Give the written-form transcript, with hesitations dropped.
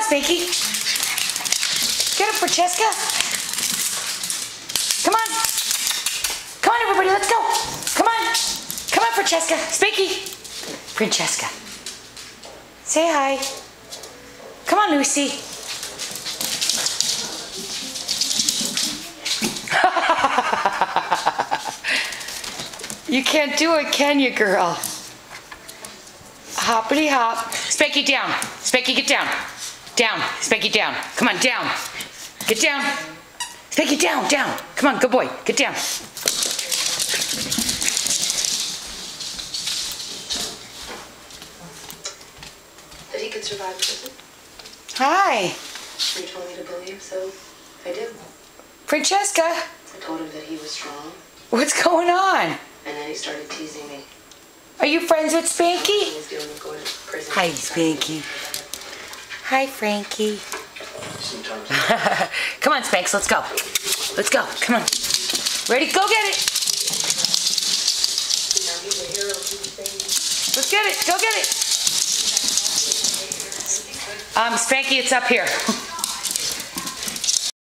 Spanky. Get it, Francesca. Come on. Come on, everybody, let's go. Come on. Come on, Francesca. Spanky. Francesca. Say hi. Come on, Lucy. You can't do it, can you, girl? Hoppity hop. Spanky down. Spanky, get down. Down. Spanky down. Come on, down. Get down. Spanky down, down. Come on, good boy. Get down. That he could survive prison? Hi. You told me to believe, so I did. Francesca. I told him that he was strong, What's going on? and then he started teasing me. Are you friends with He Spanky? was dealing with going to prison. Hi, Spanky. Hi, Frankie. Sometimes. Come on, Spanks, let's go. Let's go. Come on. Ready? Go get it. Now he's a hero. He was saying, Let's get it. Go get it. Spanky, it's up here.